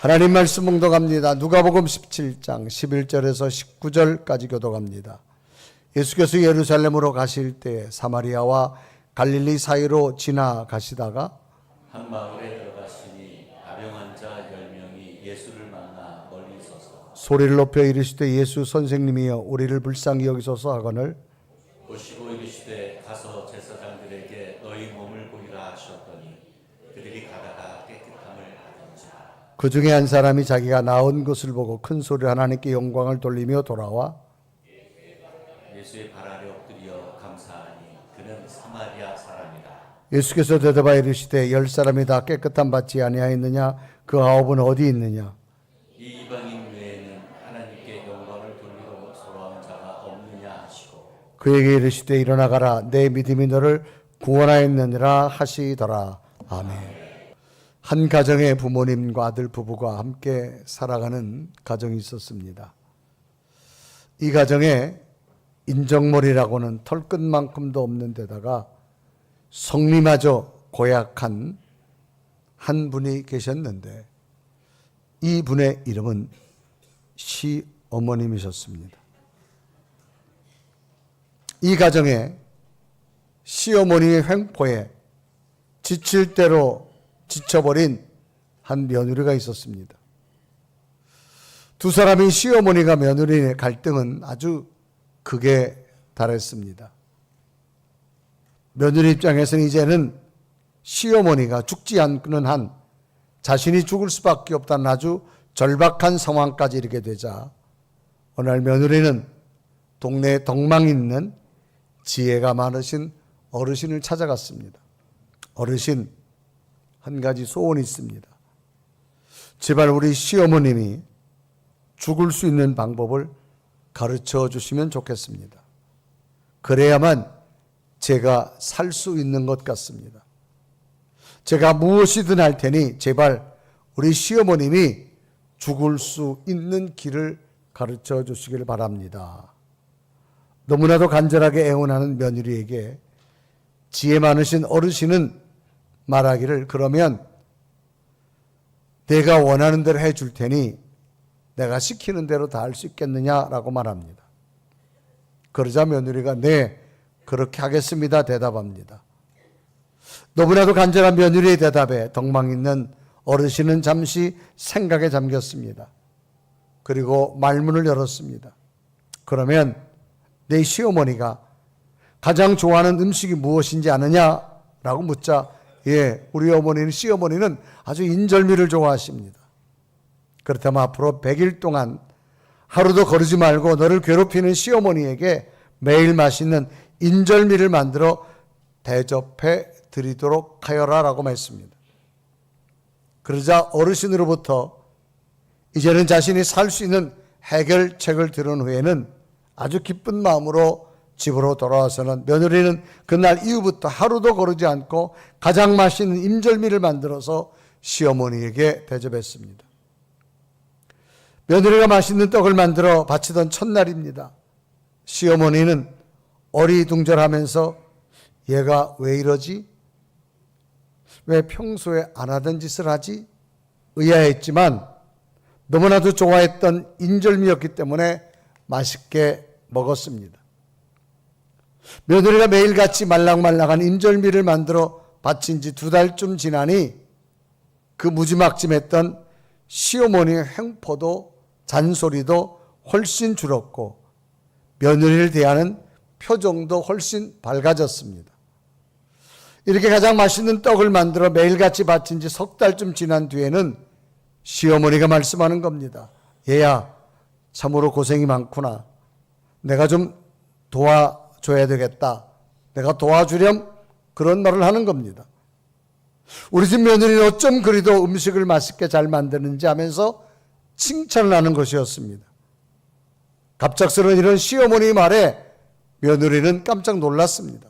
하나님 말씀 묵독합니다. 누가복음 17장 11절에서 19절까지 교독합니다. 예수께서 예루살렘으로 가실 때 사마리아와 갈릴리 사이로 지나가시다가 한 마을에 들어가시니 아병한 자 10명이 예수를 만나 멀리 서서 소리를 높여 이르시되 예수 선생님이여 우리를 불쌍히 여기소서 하거늘 보시고 이르시되 가서 제사장들에게 너희 몸을 보이라 하셨더니 그들이 가다가 깨끗함을 받은지라. 그 중에 한 사람이 자기가 나은 것을 보고 큰 소리로 하나님께 영광을 돌리며 돌아와 예수의 발 아래 엎드려 감사하니 그는 사마리아 사람이라. 예수께서 대답하여 이르시되 10사람이 다 깨끗함 받지 아니하였느냐? 그 9은 어디 있느냐? 이 이방인 외에는 하나님께 영광을 돌리고 소로한 자가 없느냐 하시고 그에게 이르시되 일어나 가라 내 믿음이 너를 구원하였느니라 하시더라. 아멘. 한 가정의 부모님과 아들 부부가 함께 살아가는 가정이 있었습니다. 이 가정에 인정머리라고는 털끝만큼도 없는 데다가 성리마저 고약한 한 분이 계셨는데 이 분의 이름은 시어머님이셨습니다. 이 가정에 시어머니의 횡포에 지칠 대로 지쳐버린 한 며느리가 있었습니다. 두 사람이 시어머니가 며느리의 갈등은 아주 극에 달했습니다. 며느리 입장에서는 이제는 시어머니가 죽지 않는 한 자신이 죽을 수밖에 없다는 아주 절박한 상황까지 이르게 되자 어느 날 며느리는 동네에 덕망 있는 지혜가 많으신 어르신을 찾아갔습니다. 어르신, 한 가지 소원이 있습니다. 제발 우리 시어머님이 죽을 수 있는 방법을 가르쳐 주시면 좋겠습니다. 그래야만 제가 살 수 있는 것 같습니다. 제가 무엇이든 할 테니 제발 우리 시어머님이 죽을 수 있는 길을 가르쳐 주시길 바랍니다. 너무나도 간절하게 애원하는 며느리에게 지혜 많으신 어르신은 말하기를 그러면 내가 원하는 대로 해줄 테니 내가 시키는 대로 다 할 수 있겠느냐라고 말합니다. 그러자 며느리가 네, 그렇게 하겠습니다 대답합니다. 너무나도 간절한 며느리의 대답에 덕망 있는 어르신은 잠시 생각에 잠겼습니다. 그리고 말문을 열었습니다. 그러면 내 시어머니가 가장 좋아하는 음식이 무엇인지 아느냐라고 묻자 예, 우리 어머니는 시어머니는 아주 인절미를 좋아하십니다. 그렇다면 앞으로 100일 동안 하루도 거르지 말고 너를 괴롭히는 시어머니에게 매일 맛있는 인절미를 만들어 대접해 드리도록 하여라 라고 말했습니다. 그러자 어르신으로부터 이제는 자신이 살 수 있는 해결책을 들은 후에는 아주 기쁜 마음으로 집으로 돌아와서는 며느리는 그날 이후부터 하루도 거르지 않고 가장 맛있는 인절미를 만들어서 시어머니에게 대접했습니다. 며느리가 맛있는 떡을 만들어 바치던 첫날입니다. 시어머니는 어리둥절하면서 얘가 왜 이러지? 왜 평소에 안 하던 짓을 하지? 의아했지만 너무나도 좋아했던 인절미였기 때문에 맛있게 먹었습니다. 며느리가 매일같이 말랑말랑한 인절미를 만들어 바친 지 2달쯤 지나니 그 무지막지했던 시어머니의 횡포도 잔소리도 훨씬 줄었고 며느리를 대하는 표정도 훨씬 밝아졌습니다. 이렇게 가장 맛있는 떡을 만들어 매일같이 바친 지 3달쯤 지난 뒤에는 시어머니가 말씀하는 겁니다. 얘야, 참으로 고생이 많구나. 내가 좀 도와줘야 되겠다. 내가 도와주렴 그런 말을 하는 겁니다. 우리 집 며느리는 어쩜 그리도 음식을 맛있게 잘 만드는지 하면서 칭찬을 하는 것이었습니다. 갑작스러운 이런 시어머니 말에 며느리는 깜짝 놀랐습니다.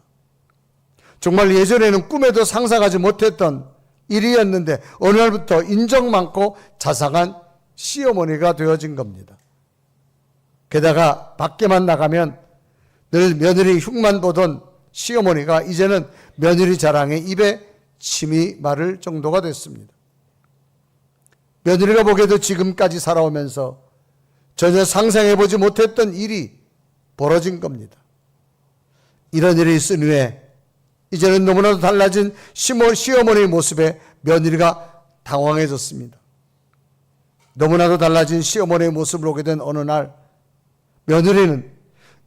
정말 예전에는 꿈에도 상상하지 못했던 일이었는데 어느 날부터 인정 많고 자상한 시어머니가 되어진 겁니다. 게다가 밖에만 나가면 늘 며느리 흉만 보던 시어머니가 이제는 며느리 자랑에 입에 침이 마를 정도가 됐습니다. 며느리가 보기에도 지금까지 살아오면서 전혀 상상해보지 못했던 일이 벌어진 겁니다. 이런 일이 있은 후에 이제는 너무나도 달라진 시어머니의 모습에 며느리가 당황해졌습니다. 너무나도 달라진 시어머니의 모습을 보게 된 어느 날 며느리는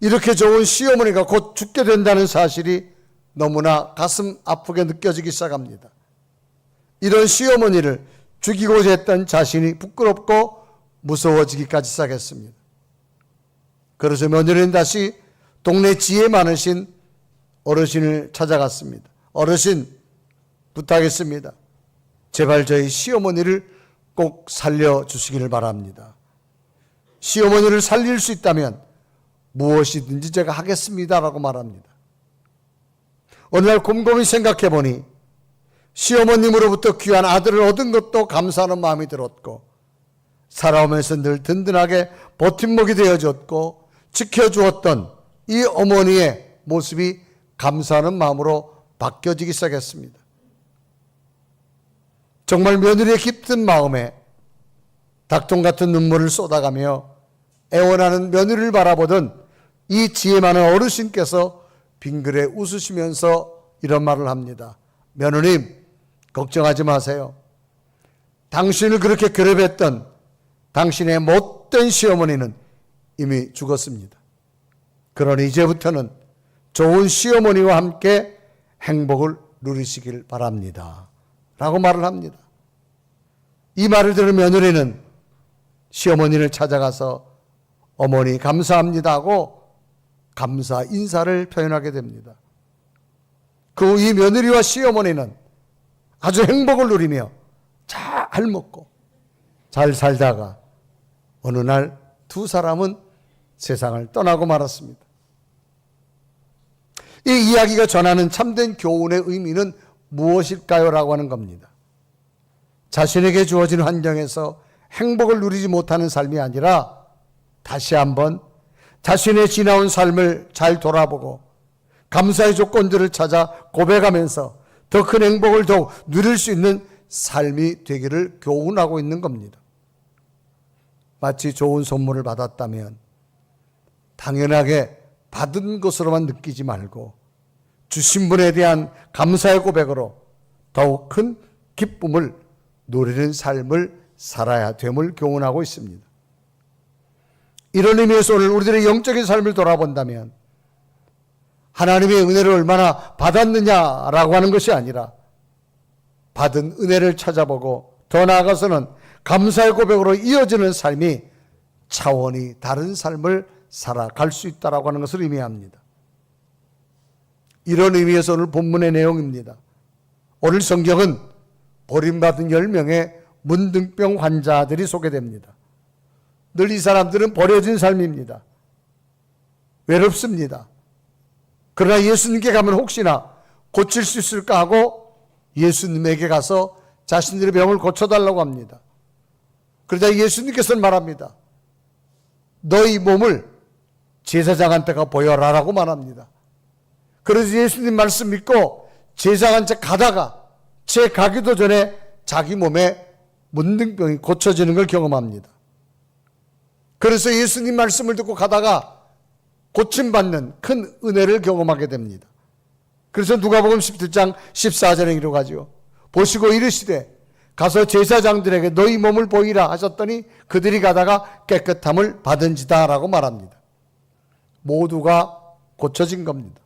이렇게 좋은 시어머니가 곧 죽게 된다는 사실이 너무나 가슴 아프게 느껴지기 시작합니다. 이런 시어머니를 죽이고자 했던 자신이 부끄럽고 무서워지기까지 시작했습니다. 그래서 며느리는 다시 동네 지혜 많으신 어르신을 찾아갔습니다. 어르신, 부탁했습니다. 제발 저희 시어머니를 꼭 살려주시기를 바랍니다. 시어머니를 살릴 수 있다면 무엇이든지 제가 하겠습니다라고 말합니다. 어느 날 곰곰이 생각해 보니 시어머님으로부터 귀한 아들을 얻은 것도 감사하는 마음이 들었고 살아오면서 늘 든든하게 버팀목이 되어줬고 지켜주었던 이 어머니의 모습이 감사하는 마음으로 바뀌어지기 시작했습니다. 정말 며느리의 깊은 마음에 닭똥 같은 눈물을 쏟아가며 애원하는 며느리를 바라보던 이 지혜 많은 어르신께서 빙그레 웃으시면서 이런 말을 합니다. 며느님, 걱정하지 마세요. 당신을 그렇게 괴롭혔던 당신의 못된 시어머니는 이미 죽었습니다. 그러니 이제부터는 좋은 시어머니와 함께 행복을 누리시길 바랍니다. 라고 말을 합니다. 이 말을 들은 며느리는 시어머니를 찾아가서 어머니 감사합니다 하고 감사 인사를 표현하게 됩니다. 그 후 이 며느리와 시어머니는 아주 행복을 누리며 잘 먹고 잘 살다가 어느 날 두 사람은 세상을 떠나고 말았습니다. 이 이야기가 전하는 참된 교훈의 의미는 무엇일까요? 라고 하는 겁니다. 자신에게 주어진 환경에서 행복을 누리지 못하는 삶이 아니라 다시 한번 자신의 지나온 삶을 잘 돌아보고 감사의 조건들을 찾아 고백하면서 더 큰 행복을 더욱 누릴 수 있는 삶이 되기를 교훈하고 있는 겁니다. 마치 좋은 선물을 받았다면 당연하게 받은 것으로만 느끼지 말고 주신 분에 대한 감사의 고백으로 더욱 큰 기쁨을 누리는 삶을 살아야 됨을 교훈하고 있습니다. 이런 의미에서 오늘 우리들의 영적인 삶을 돌아본다면 하나님의 은혜를 얼마나 받았느냐라고 하는 것이 아니라 받은 은혜를 찾아보고 더 나아가서는 감사의 고백으로 이어지는 삶이 차원이 다른 삶을 살아갈 수 있다라고 하는 것을 의미합니다. 이런 의미에서 오늘 본문의 내용입니다. 오늘 성경은 버림받은 10명의 문둥병 환자들이 소개됩니다. 늘 이 사람들은 버려진 삶입니다. 외롭습니다. 그러나 예수님께 가면 혹시나 고칠 수 있을까 하고 예수님에게 가서 자신들의 병을 고쳐달라고 합니다. 그러자 예수님께서는 말합니다. 너희 몸을 제사장한테가 보여라라고 말합니다. 그래서 예수님 말씀 믿고 제사장한테 가다가 채 가기도 전에 자기 몸에 문둥병이 고쳐지는 걸 경험합니다. 그래서 예수님 말씀을 듣고 가다가 고침받는 큰 은혜를 경험하게 됩니다. 그래서 누가복음 17장 14절에 이르가지요. 보시고 이르시되 가서 제사장들에게 너희 몸을 보이라 하셨더니 그들이 가다가 깨끗함을 받은지다 라고 말합니다. 모두가 고쳐진 겁니다.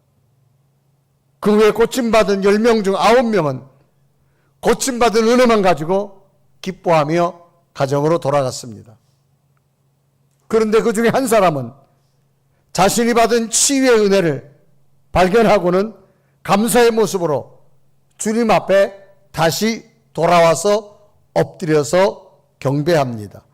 그 후에 고침받은 10명 중 9명은 고침받은 은혜만 가지고 기뻐하며 가정으로 돌아갔습니다. 그런데 그 중에 한 사람은 자신이 받은 치유의 은혜를 발견하고는 감사의 모습으로 주님 앞에 다시 돌아와서 엎드려서 경배합니다.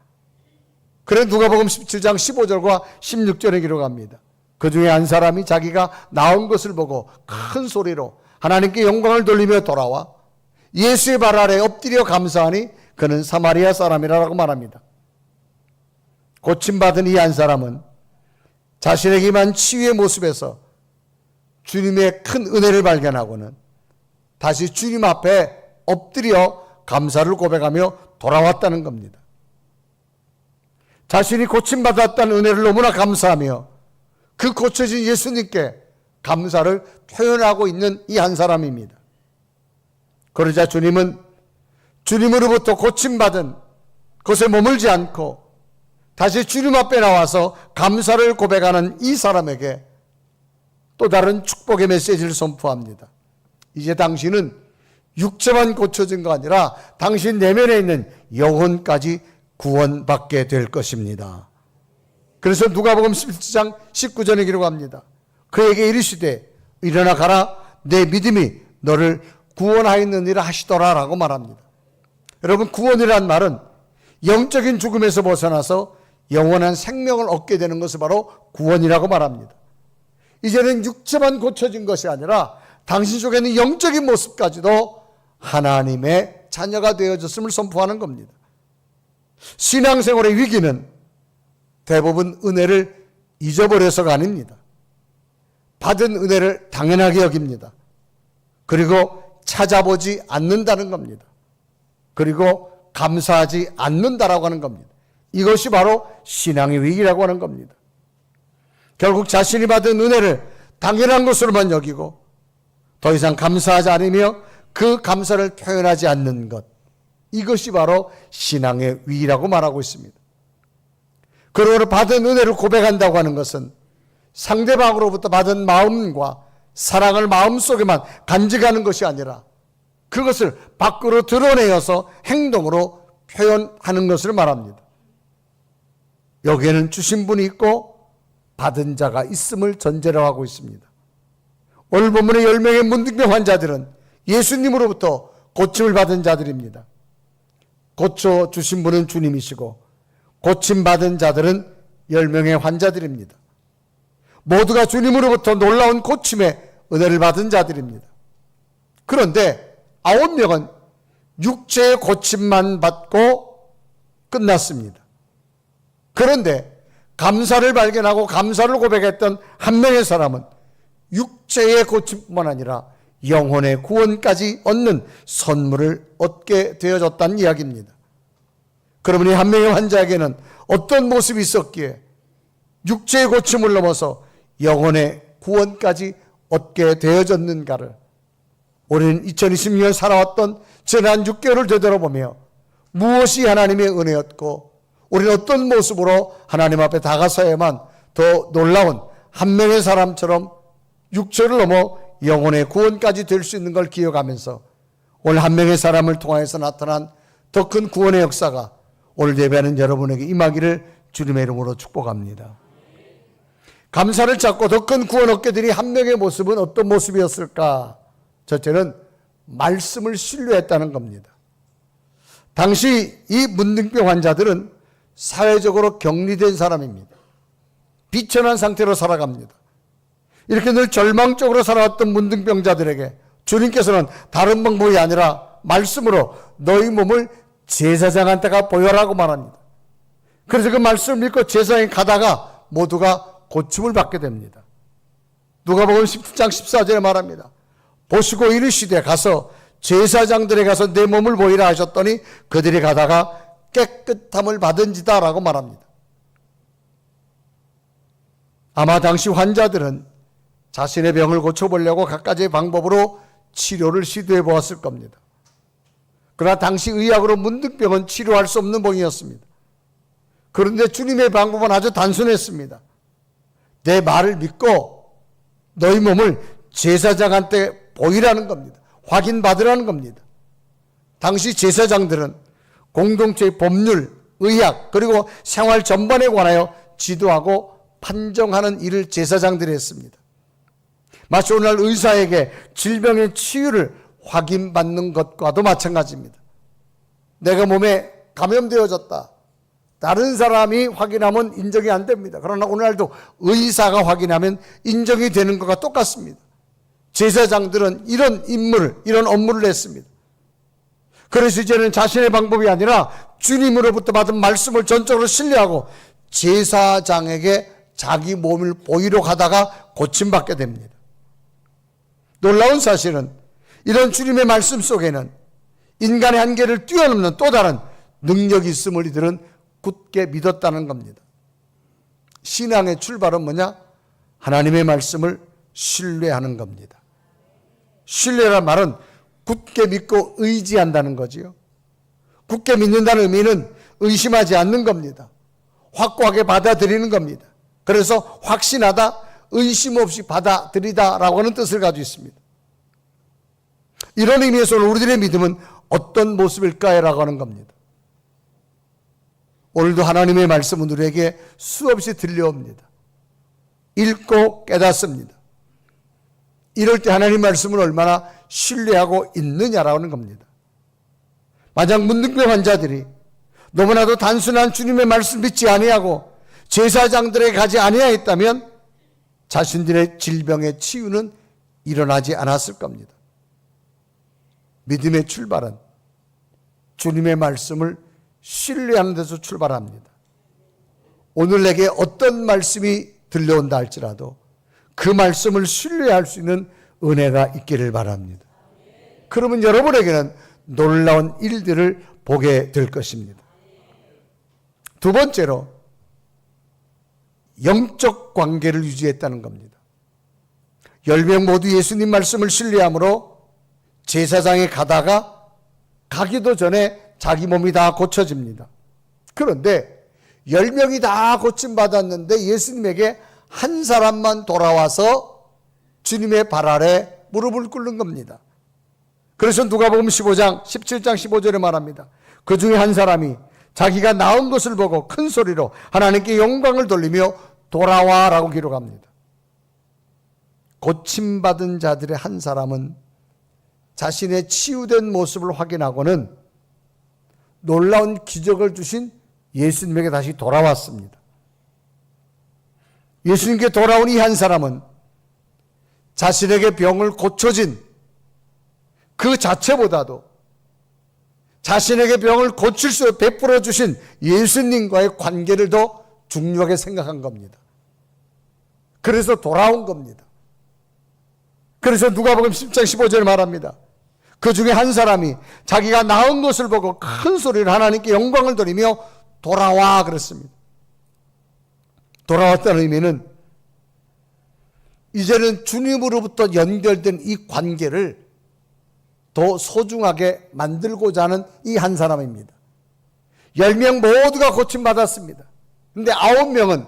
그래 누가복음 17장 15절과 16절에 기록합니다. 그 중에 한 사람이 자기가 나온 것을 보고 큰 소리로 하나님께 영광을 돌리며 돌아와 예수의 발 아래 엎드려 감사하니 그는 사마리아 사람이라고 말합니다. 고침받은 이 한 사람은 자신에게 임한 치유의 모습에서 주님의 큰 은혜를 발견하고는 다시 주님 앞에 엎드려 감사를 고백하며 돌아왔다는 겁니다. 자신이 고침받았다는 은혜를 너무나 감사하며 그 고쳐진 예수님께 감사를 표현하고 있는 이 한 사람입니다. 그러자 주님은 주님으로부터 고침받은 곳에 머물지 않고 다시 주님 앞에 나와서 감사를 고백하는 이 사람에게 또 다른 축복의 메시지를 선포합니다. 이제 당신은 육체만 고쳐진 거 아니라 당신 내면에 있는 영혼까지 구원받게 될 것입니다. 그래서 누가복음 17장 19절에 기록합니다. 그에게 이르시되 일어나 가라, 내 믿음이 너를 구원하였느니라 하시더라 라고 말합니다. 여러분, 구원이란 말은 영적인 죽음에서 벗어나서 영원한 생명을 얻게 되는 것을 바로 구원이라고 말합니다. 이제는 육체만 고쳐진 것이 아니라 당신 속에 있는 영적인 모습까지도 하나님의 자녀가 되어졌음을 선포하는 겁니다. 신앙생활의 위기는 대부분 은혜를 잊어버려서가 아닙니다. 받은 은혜를 당연하게 여깁니다. 그리고 찾아보지 않는다는 겁니다. 그리고 감사하지 않는다라고 하는 겁니다. 이것이 바로 신앙의 위기라고 하는 겁니다. 결국 자신이 받은 은혜를 당연한 것으로만 여기고 더 이상 감사하지 않으며 그 감사를 표현하지 않는 것, 이것이 바로 신앙의 위기라고 말하고 있습니다. 그러므로 받은 은혜를 고백한다고 하는 것은 상대방으로부터 받은 마음과 사랑을 마음속에만 간직하는 것이 아니라 그것을 밖으로 드러내어서 행동으로 표현하는 것을 말합니다. 여기에는 주신 분이 있고 받은 자가 있음을 전제로 하고 있습니다. 오늘 본문의 10명의 문둥병 환자들은 예수님으로부터 고침을 받은 자들입니다. 고쳐주신 분은 주님이시고 고침받은 자들은 10명의 환자들입니다. 모두가 주님으로부터 놀라운 고침의 은혜를 받은 자들입니다. 그런데 9명은 육체의 고침만 받고 끝났습니다. 그런데 감사를 발견하고 감사를 고백했던 한 명의 사람은 육체의 고침뿐만 아니라 영혼의 구원까지 얻는 선물을 얻게 되어졌다는 이야기입니다. 그러면 이 한 명의 환자에게는 어떤 모습이 있었기에 육체의 고침을 넘어서 영혼의 구원까지 얻게 되어졌는가를 우리는 2026년 살아왔던 지난 6개월을 되돌아보며 무엇이 하나님의 은혜였고 우리는 어떤 모습으로 하나님 앞에 다가서야만 더 놀라운 한 명의 사람처럼 육체를 넘어 영혼의 구원까지 될 수 있는 걸 기억하면서 오늘 한 명의 사람을 통하여서 나타난 더 큰 구원의 역사가 오늘 예배하는 여러분에게 임하기를 주님의 이름으로 축복합니다. 감사를 찾고 더 큰 구원 얻게 되니 한 명의 모습은 어떤 모습이었을까? 첫째는 말씀을 신뢰했다는 겁니다. 당시 이 문둥병 환자들은 사회적으로 격리된 사람입니다. 비천한 상태로 살아갑니다. 이렇게 늘 절망적으로 살아왔던 문둥병자들에게 주님께서는 다른 방법이 아니라 말씀으로 너희 몸을 제사장한테가 보여라고 말합니다. 그래서 그 말씀을 믿고 제사장에 가다가 모두가 고침을 받게 됩니다. 누가복음 10장 14절에 말합니다. 보시고 이르시되 가서 제사장들에 가서 내 몸을 보이라 하셨더니 그들이 가다가 깨끗함을 받은지다 라고 말합니다. 아마 당시 환자들은 자신의 병을 고쳐보려고 갖가지의 방법으로 치료를 시도해 보았을 겁니다. 그러나 당시 의학으로 문둥병은 치료할 수 없는 병이었습니다. 그런데 주님의 방법은 아주 단순했습니다. 내 말을 믿고 너희 몸을 제사장한테 보이라는 겁니다. 확인받으라는 겁니다. 당시 제사장들은 공동체의 법률, 의학, 그리고 생활 전반에 관하여 지도하고 판정하는 일을 제사장들이 했습니다. 마치 오늘날 의사에게 질병의 치유를 확인받는 것과도 마찬가지입니다. 내가 몸에 감염되어졌다. 다른 사람이 확인하면 인정이 안 됩니다. 그러나 오늘날도 의사가 확인하면 인정이 되는 것과 똑같습니다. 제사장들은 이런 임무를, 이런 업무를 했습니다. 그래서 이제는 자신의 방법이 아니라 주님으로부터 받은 말씀을 전적으로 신뢰하고 제사장에게 자기 몸을 보이러 가다가 고침받게 됩니다. 놀라운 사실은 이런 주님의 말씀 속에는 인간의 한계를 뛰어넘는 또 다른 능력이 있음을 이들은 굳게 믿었다는 겁니다. 신앙의 출발은 뭐냐? 하나님의 말씀을 신뢰하는 겁니다. 신뢰란 말은 굳게 믿고 의지한다는 거지요. 굳게 믿는다는 의미는 의심하지 않는 겁니다. 확고하게 받아들이는 겁니다. 그래서 확신하다, 의심 없이 받아들이다라고 하는 뜻을 가지고 있습니다. 이런 의미에서 우리들의 믿음은 어떤 모습일까라고 하는 겁니다. 오늘도 하나님의 말씀은 우리에게 수없이 들려옵니다. 읽고 깨닫습니다. 이럴 때 하나님 말씀을 얼마나 신뢰하고 있느냐라는 겁니다. 만약 문득병 환자들이 너무나도 단순한 주님의 말씀 믿지 아니하고 제사장들에게 가지 아니하였다면 자신들의 질병의 치유는 일어나지 않았을 겁니다. 믿음의 출발은 주님의 말씀을 신뢰하는 데서 출발합니다. 오늘 내게 어떤 말씀이 들려온다 할지라도 그 말씀을 신뢰할 수 있는 은혜가 있기를 바랍니다. 그러면 여러분에게는 놀라운 일들을 보게 될 것입니다. 두 번째로 영적 관계를 유지했다는 겁니다. 10명 모두 예수님 말씀을 신뢰함으로 제사장에 가다가 가기도 전에 자기 몸이 다 고쳐집니다. 그런데 10명이 다 고침받았는데 예수님에게 한 사람만 돌아와서 주님의 발 아래 무릎을 꿇는 겁니다. 그래서 누가복음 15장 17장 15절에 말합니다. 그 중에 한 사람이 자기가 나은 것을 보고 큰 소리로 하나님께 영광을 돌리며 돌아와라고 기록합니다. 고침받은 자들의 한 사람은 자신의 치유된 모습을 확인하고는 놀라운 기적을 주신 예수님에게 다시 돌아왔습니다. 예수님께 돌아온 이 한 사람은 자신에게 병을 고쳐진 그 자체보다도 자신에게 병을 고칠 수 베풀어 주신 예수님과의 관계를 더 중요하게 생각한 겁니다. 그래서 돌아온 겁니다. 그래서 누가복음 10장 15절에 말합니다. 그 중에 한 사람이 자기가 나은 것을 보고 큰 소리로 하나님께 영광을 돌리며 돌아와 그랬습니다. 돌아왔다는 의미는 이제는 주님으로부터 연결된 이 관계를 더 소중하게 만들고자 하는 이 한 사람입니다. 10명 모두가 고침받았습니다. 그런데 9명은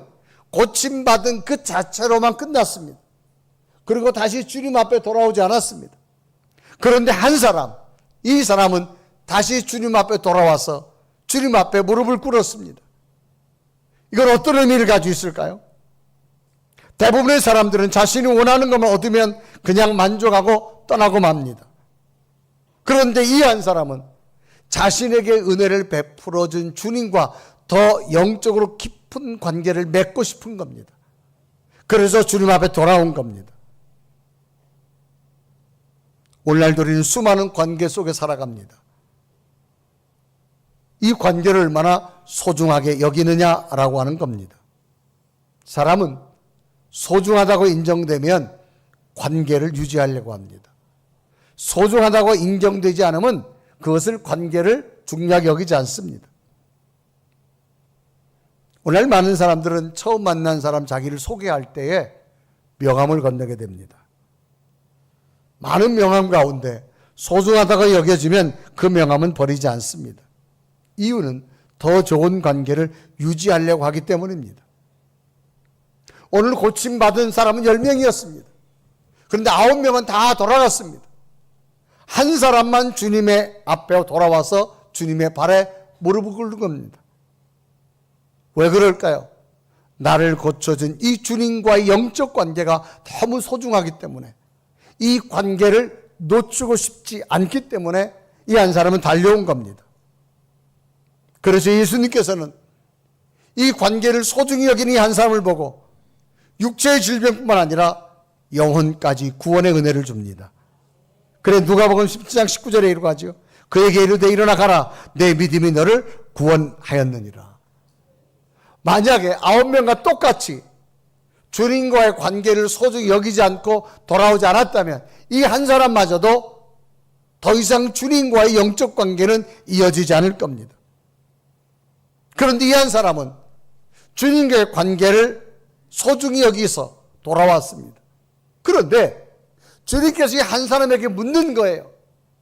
고침받은 그 자체로만 끝났습니다. 그리고 다시 주님 앞에 돌아오지 않았습니다. 그런데 한 사람, 이 사람은 다시 주님 앞에 돌아와서 주님 앞에 무릎을 꿇었습니다. 이건 어떤 의미를 가지고 있을까요? 대부분의 사람들은 자신이 원하는 것만 얻으면 그냥 만족하고 떠나고 맙니다. 그런데 이 한 사람은 자신에게 은혜를 베풀어 준 주님과 더 영적으로 깊은 관계를 맺고 싶은 겁니다. 그래서 주님 앞에 돌아온 겁니다. 오늘날도 우리는 수많은 관계 속에 살아갑니다. 이 관계를 얼마나 소중하게 여기느냐라고 하는 겁니다. 사람은 소중하다고 인정되면 관계를 유지하려고 합니다. 소중하다고 인정되지 않으면 그것을 관계를 중요하게 여기지 않습니다. 오늘 많은 사람들은 처음 만난 사람 자기를 소개할 때에 명함을 건네게 됩니다. 많은 명함 가운데 소중하다고 여겨지면 그 명함은 버리지 않습니다. 이유는 더 좋은 관계를 유지하려고 하기 때문입니다. 오늘 고침받은 사람은 10명이었습니다. 그런데 9명은 다 돌아갔습니다. 한 사람만 주님의 앞에 돌아와서 주님의 발에 무릎을 꿇는 겁니다. 왜 그럴까요? 나를 고쳐준 이 주님과의 영적 관계가 너무 소중하기 때문에 이 관계를 놓치고 싶지 않기 때문에 이 한 사람은 달려온 겁니다. 그래서 예수님께서는 이 관계를 소중히 여기는 이 한 사람을 보고 육체의 질병뿐만 아니라 영혼까지 구원의 은혜를 줍니다. 그래 누가복음 17장 19절에 이르고 하죠. 그에게 이르되 일어나 가라 내 믿음이 너를 구원하였느니라. 만약에 9명과 똑같이 주님과의 관계를 소중히 여기지 않고 돌아오지 않았다면 이 한 사람마저도 더 이상 주님과의 영적 관계는 이어지지 않을 겁니다. 그런데 이 한 사람은 주님과의 관계를 소중히 여기서 돌아왔습니다. 그런데 주님께서 이 한 사람에게 묻는 거예요.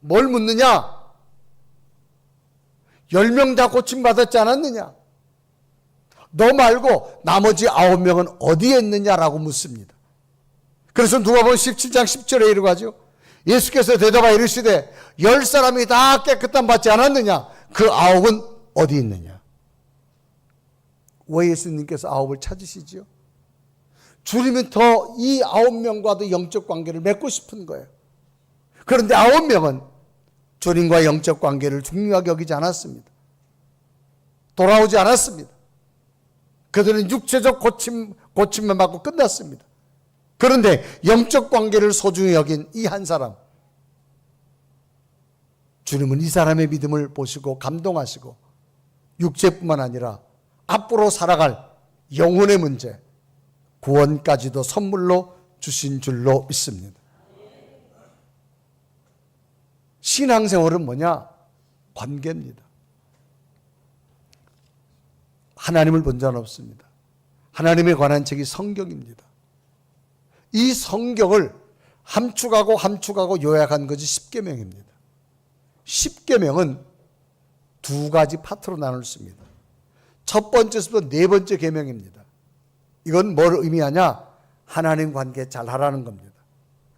뭘 묻느냐? 10명 다 고침받았지 않았느냐? 너 말고 나머지 9명은 어디에 있느냐라고 묻습니다. 그래서 누가복음 17장 10절에 이르고 하죠. 예수께서 대답하여 이르시되 10사람이 다 깨끗함 받지 않았느냐? 그 9은 어디 있느냐? 왜 예수님께서 9을 찾으시지요? 주님은 더 이 9명과도 영적 관계를 맺고 싶은 거예요. 그런데 9명은 주님과 영적 관계를 중요하게 여기지 않았습니다. 돌아오지 않았습니다. 그들은 육체적 고침만 받고 끝났습니다. 그런데 영적 관계를 소중히 여긴 이 한 사람, 주님은 이 사람의 믿음을 보시고 감동하시고 육체뿐만 아니라 앞으로 살아갈 영혼의 문제, 구원까지도 선물로 주신 줄로 믿습니다. 신앙생활은 뭐냐? 관계입니다. 하나님을 본 자는 없습니다. 하나님에 관한 책이 성경입니다. 이 성경을 함축하고 요약한 것이 십계명입니다. 십계명은 두 가지 파트로 나눴습니다. 첫 번째부터 네 번째 계명입니다. 이건 뭘 의미하냐? 하나님 관계 잘 하라는 겁니다.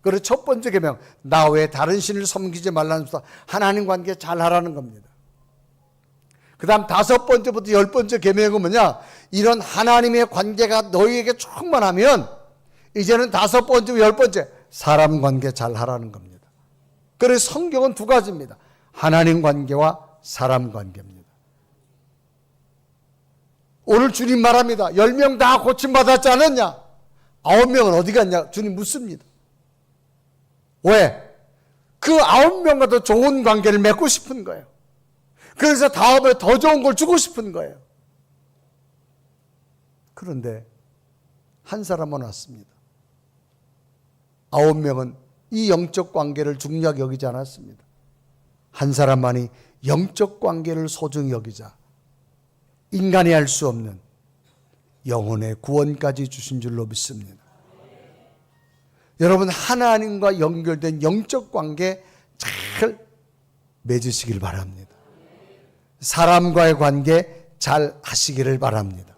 그리고 첫 번째 계명, 나 외에 다른 신을 섬기지 말라는 것부터 하나님 관계 잘 하라는 겁니다. 그 다음 5번째부터 10번째 계명은 뭐냐? 이런 하나님의 관계가 너희에게 충만하면 이제는 5번째, 10번째 사람 관계 잘 하라는 겁니다. 그래서 성경은 두 가지입니다. 하나님 관계와 사람 관계입니다. 오늘 주님 말합니다. 10명 다 고침받았지 않았냐? 9명은 어디 갔냐? 주님 묻습니다. 왜? 그 9명과 더 좋은 관계를 맺고 싶은 거예요. 그래서 다음에 더 좋은 걸 주고 싶은 거예요. 그런데 한 사람은 왔습니다. 9명은 이 영적 관계를 중요하게 여기지 않았습니다. 한 사람만이 영적 관계를 소중히 여기자 인간이 할 수 없는 영혼의 구원까지 주신 줄로 믿습니다. 여러분, 하나님과 연결된 영적 관계 잘 맺으시길 바랍니다. 사람과의 관계 잘 하시기를 바랍니다.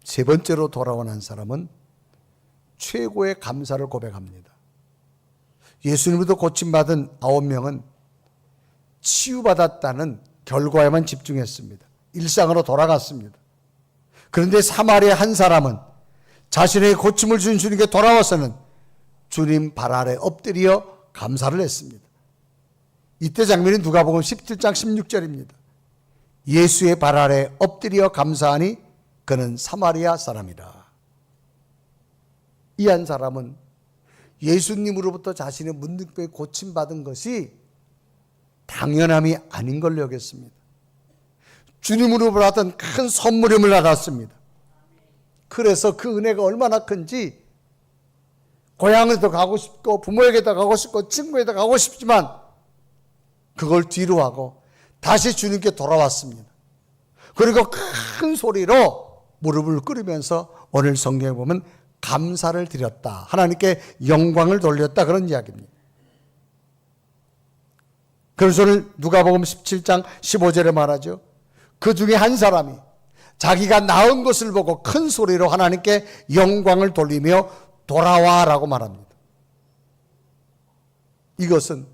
세 번째로 돌아온 한 사람은 최고의 감사를 고백합니다. 예수님으로부터 고침받은 9명은 치유받았다는 결과에만 집중했습니다. 일상으로 돌아갔습니다. 그런데 사마리아 한 사람은 자신의 고침을 주신 주님께 돌아와서는 주님 발 아래 엎드려 감사를 했습니다. 이때 장면이 누가복음 17장 16절입니다. 예수의 발 아래 엎드려 감사하니 그는 사마리아 사람이라. 이 한 사람은 예수님으로부터 자신의 문둥병이 고침받은 것이 당연함이 아닌 걸로 여겼습니다. 주님으로부터 받은 큰 선물임을 알았습니다. 그래서 그 은혜가 얼마나 큰지 고향에도 가고 싶고 부모에게도 가고 싶고 친구에게도 가고 싶지만 그걸 뒤로 하고 다시 주님께 돌아왔습니다. 그리고 큰 소리로 무릎을 꿇으면서 오늘 성경에 보면 감사를 드렸다. 하나님께 영광을 돌렸다. 그런 이야기입니다. 그래서 오늘 누가복음 17장 15절에 말하죠. 그 중에 한 사람이 자기가 낳은 것을 보고 큰 소리로 하나님께 영광을 돌리며 돌아와라고 말합니다. 이것은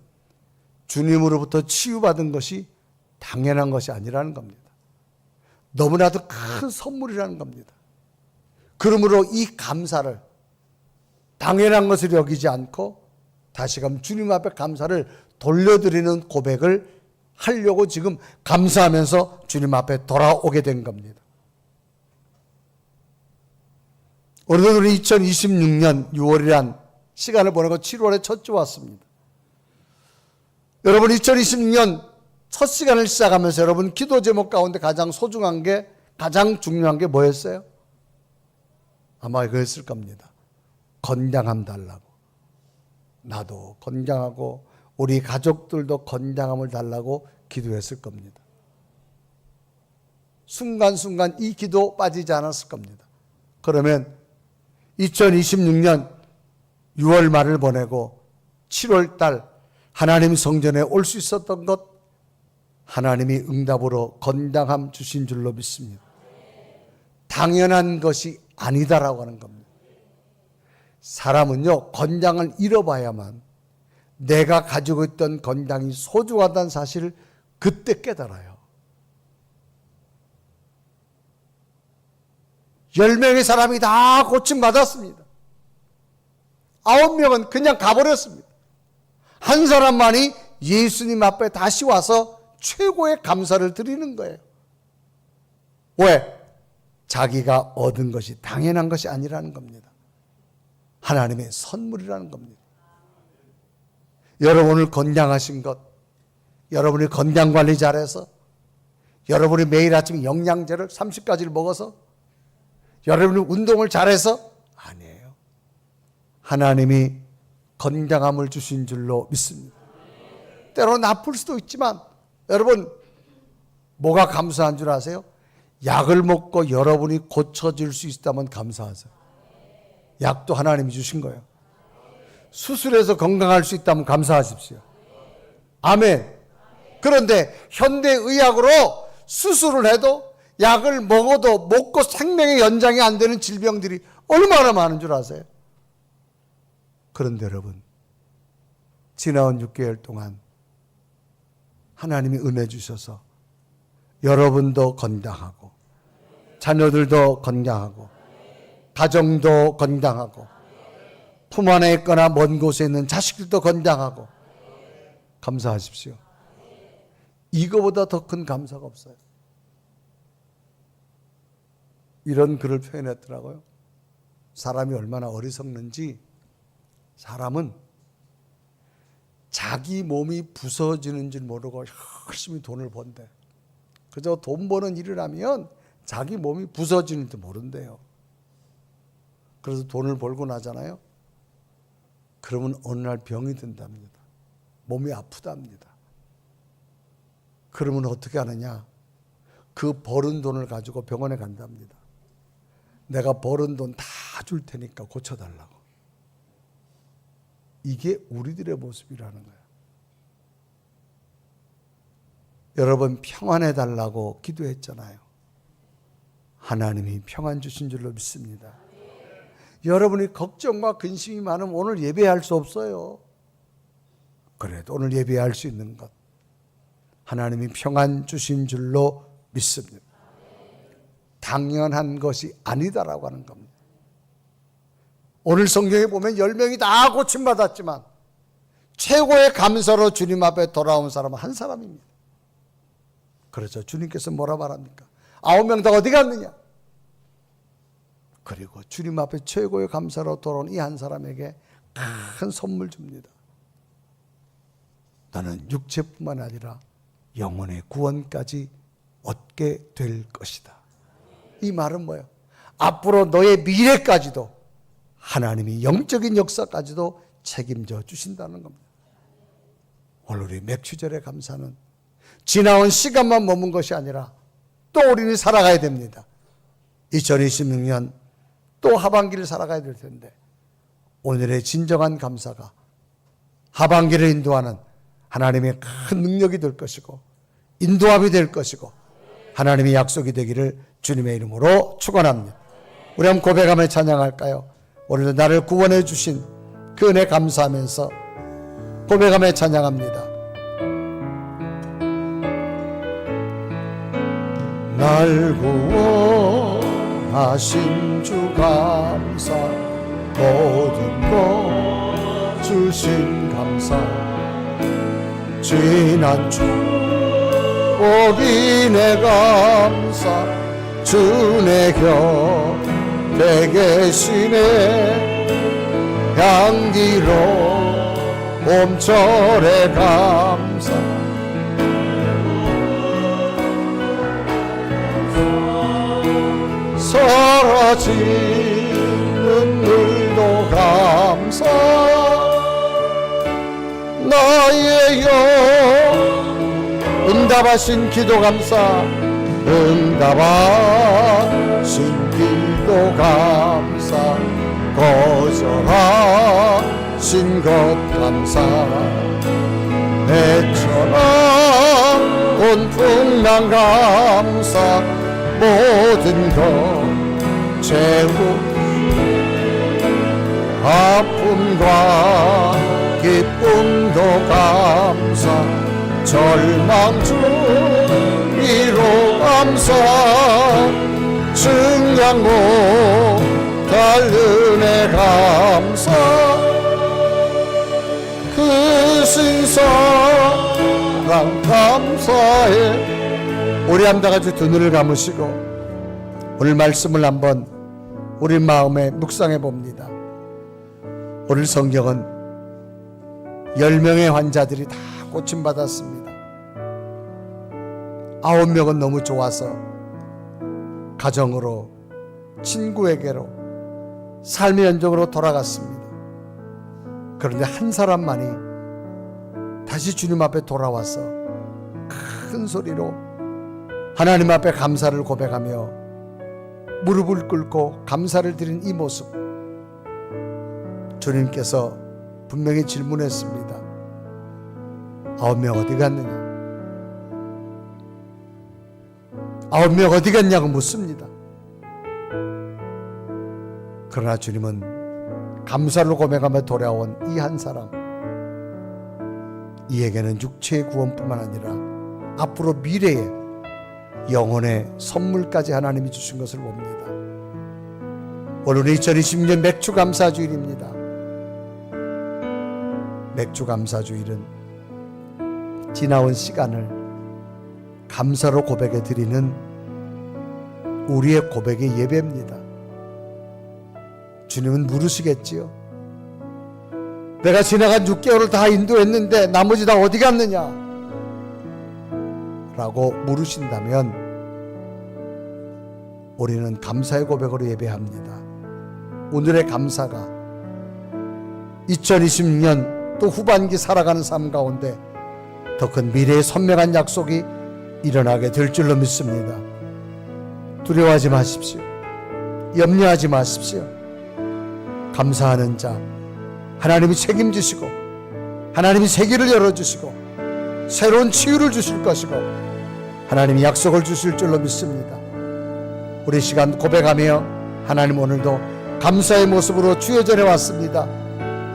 주님으로부터 치유받은 것이 당연한 것이 아니라는 겁니다. 너무나도 큰 선물이라는 겁니다. 그러므로 이 감사를 당연한 것을 여기지 않고 다시금 주님 앞에 감사를 돌려드리는 고백을 하려고 지금 감사하면서 주님 앞에 돌아오게 된 겁니다. 오늘은 우리 2026년 6월이란 시간을 보내고 7월에 첫 주 왔습니다. 여러분 2026년 첫 시간을 시작하면서 여러분 기도 제목 가운데 가장 소중한 게 가장 중요한 게 뭐였어요? 아마 이거였을 겁니다. 건강함 달라고. 나도 건강하고 우리 가족들도 건강함을 달라고 기도했을 겁니다. 순간순간 이 기도 빠지지 않았을 겁니다. 그러면 2026년 6월 말을 보내고 7월 달 하나님 성전에 올 수 있었던 것, 하나님이 응답으로 건강함 주신 줄로 믿습니다. 당연한 것이 아니다라고 하는 겁니다. 사람은요, 건강을 잃어봐야만 내가 가지고 있던 건강이 소중하다는 사실을 그때 깨달아요. 10명의 사람이 다 고침받았습니다. 9명은 그냥 가버렸습니다. 한 사람만이 예수님 앞에 다시 와서 최고의 감사를 드리는 거예요. 왜? 자기가 얻은 것이 당연한 것이 아니라는 겁니다. 하나님의 선물이라는 겁니다. 여러분을 건강하신 것, 여러분이 건강관리 잘해서, 여러분이 매일 아침 영양제를 30가지를 먹어서, 여러분이 운동을 잘해서 아니에요. 하나님이 건강함을 주신 줄로 믿습니다. 때로는 아플 수도 있지만 여러분 뭐가 감사한 줄 아세요? 약을 먹고 여러분이 고쳐질 수 있다면 감사하세요. 약도 하나님이 주신 거예요. 수술해서 건강할 수 있다면 감사하십시오. 아멘. 그런데 현대의학으로 수술을 해도 약을 먹어도 먹고 생명의 연장이 안 되는 질병들이 얼마나 많은 줄 아세요? 그런데 여러분, 지나온 6개월 동안 하나님이 은혜 주셔서 여러분도 건강하고 자녀들도 건강하고 가정도 건강하고 품 안에 있거나 먼 곳에 있는 자식들도 건강하고 감사하십시오. 이거보다 더 큰 감사가 없어요. 이런 글을 표현했더라고요. 사람이 얼마나 어리석는지, 사람은 자기 몸이 부서지는 줄 모르고 열심히 돈을 번대. 그저 돈 버는 일을 하면 자기 몸이 부서지는 줄 모른대요. 그래서 돈을 벌고 나잖아요. 그러면 어느 날 병이 든답니다. 몸이 아프답니다. 그러면 어떻게 하느냐? 그 벌은 돈을 가지고 병원에 간답니다. 내가 벌은 돈 다 줄 테니까 고쳐달라고. 이게 우리들의 모습이라는 거예요. 여러분 평안해달라고 기도했잖아요. 하나님이 평안 주신 줄로 믿습니다. 여러분이 걱정과 근심이 많으면 오늘 예배할 수 없어요. 그래도 오늘 예배할 수 있는 것, 하나님이 평안 주신 줄로 믿습니다. 당연한 것이 아니다라고 하는 겁니다. 오늘 성경에 보면 10명이 다 고침받았지만 최고의 감사로 주님 앞에 돌아온 사람은 한 사람입니다. 그렇죠. 주님께서 뭐라 말합니까? 9명 다 어디 갔느냐? 그리고 주님 앞에 최고의 감사로 돌아온 이 한 사람에게 큰 선물 줍니다. 너는 육체뿐만 아니라 영혼의 구원까지 얻게 될 것이다. 이 말은 뭐예요? 앞으로 너의 미래까지도 하나님이 영적인 역사까지도 책임져 주신다는 겁니다. 오늘 우리 맥추절의 감사는 지나온 시간만 머문 것이 아니라 또 우리는 살아가야 됩니다. 2026년 또 하반기를 살아가야 될 텐데 오늘의 진정한 감사가 하반기를 인도하는 하나님의 큰 능력이 될 것이고 인도함이 될 것이고 하나님의 약속이 되기를 주님의 이름으로 축원합니다. 우리 한번 고백하며 찬양할까요? 오늘도 나를 구원해 주신 그 은혜 감사하면서 고백하며 찬양합니다. 날 구원하신 주 감사, 모든 것 주신 감사, 지난 축복이 내 감사, 주 내 곁에 계시네, 향기로 봄철의 감사, 사라진 눈물도 감사, 나의 영 응답하신 기도 감사 응답하신 기도 감사 거절하신 것 감사 내처럼 온풍랑 감사 모든 것 채우 아픔과 기쁨도 감사 절망 중 위로 감사 증량 못할 은혜 감사 그 신사랑 감사해. 우리 함 다 같이 두 눈을 감으시고 오늘 말씀을 한번 우리 마음에 묵상해 봅니다. 오늘 성경은 10명의 환자들이 다 고침받았습니다. 9명은 너무 좋아서 가정으로 친구에게로 삶의 연적으로 돌아갔습니다. 그런데 한 사람만이 다시 주님 앞에 돌아와서 큰 소리로 하나님 앞에 감사를 고백하며 무릎을 꿇고 감사를 드린 이 모습, 주님께서 분명히 질문했습니다. 9명 어디 갔느냐? 9명 어디 갔냐고 묻습니다. 그러나 주님은 감사를 고백하며 돌아온 이 한 사람, 이에게는 육체의 구원뿐만 아니라 앞으로 미래의 영혼의 선물까지 하나님이 주신 것을 봅니다. 오늘은 2020년 맥주감사주일입니다. 맥주감사주일은 지나온 시간을 감사로 고백해 드리는 우리의 고백의 예배입니다. 주님은 물으시겠지요. 내가 지나간 6개월을 다 인도했는데 나머지 다 어디 갔느냐? 라고 물으신다면 우리는 감사의 고백으로 예배합니다. 오늘의 감사가 2026년 또 후반기 살아가는 삶 가운데 더 큰 미래의 선명한 약속이 일어나게 될 줄로 믿습니다. 두려워하지 마십시오. 염려하지 마십시오. 감사하는 자 하나님이 책임지시고 하나님이 세계를 열어주시고 새로운 치유를 주실 것이고 하나님이 약속을 주실 줄로 믿습니다. 우리 시간 고백하며 하나님 오늘도 감사의 모습으로 주의 전에 왔습니다.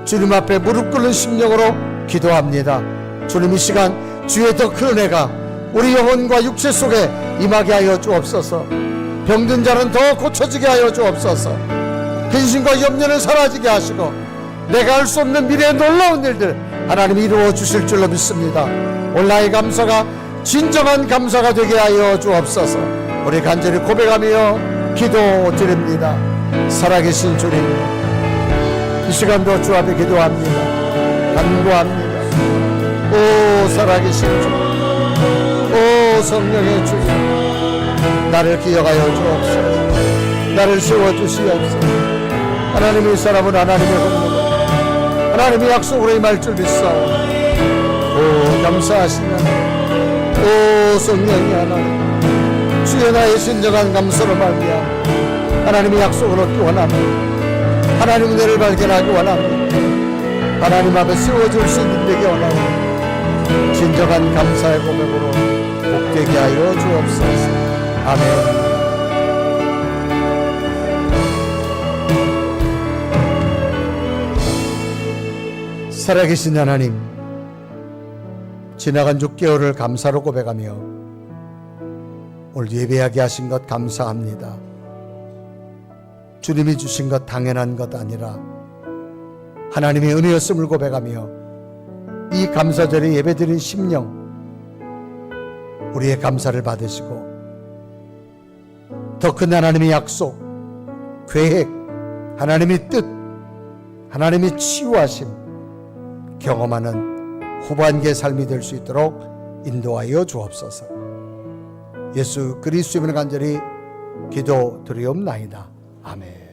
주님 앞에 무릎 꿇는 심령으로 기도합니다. 주님 이 시간 주의 더 큰 은혜가 우리 영혼과 육체 속에 임하게 하여 주옵소서. 병든 자는 더 고쳐지게 하여 주옵소서. 근심과 염려는 사라지게 하시고 내가 할 수 없는 미래의 놀라운 일들 하나님이 이루어 주실 줄로 믿습니다. 오늘 나의 감사가 진정한 감사가 되게 하여 주옵소서. 우리 간절히 고백하며 기도드립니다. 살아계신 주님, 이 시간도 주 앞에 기도합니다. 간구합니다. 오 살아계신 주, 오 성령의 주님, 나를 기억하여 주옵소서. 나를 세워주시옵소서. 하나님의 사람은 하나님의 공로가 하나님의 약속으로 임할 줄 믿사오. 오 감사하신 하나님, 오 성령의 하나님, 주의 나의 진정한 감사로 말미암아 하나님의 약속을 얻기 원합니다. 하나님 은혜를 발견하기 원합니다. 하나님 앞에 세워줄 수 있는 되게 원합니다. 진정한 감사의 고백으로 복되게 하여 주옵소서. 아멘. 살아계신 하나님, 지나간 6개월을 감사로 고백하며 오늘 예배하게 하신 것 감사합니다. 주님이 주신 것 당연한 것 아니라 하나님의 은혜였음을 고백하며 이 감사절에 예배드린 심령, 우리의 감사를 받으시고 더 큰 하나님의 약속, 계획, 하나님의 뜻, 하나님의 치유하심 경험하는 후반기의 삶이 될 수 있도록 인도하여 주옵소서. 예수 그리스도의 이름으로 간절히 기도드리옵나이다. 아멘.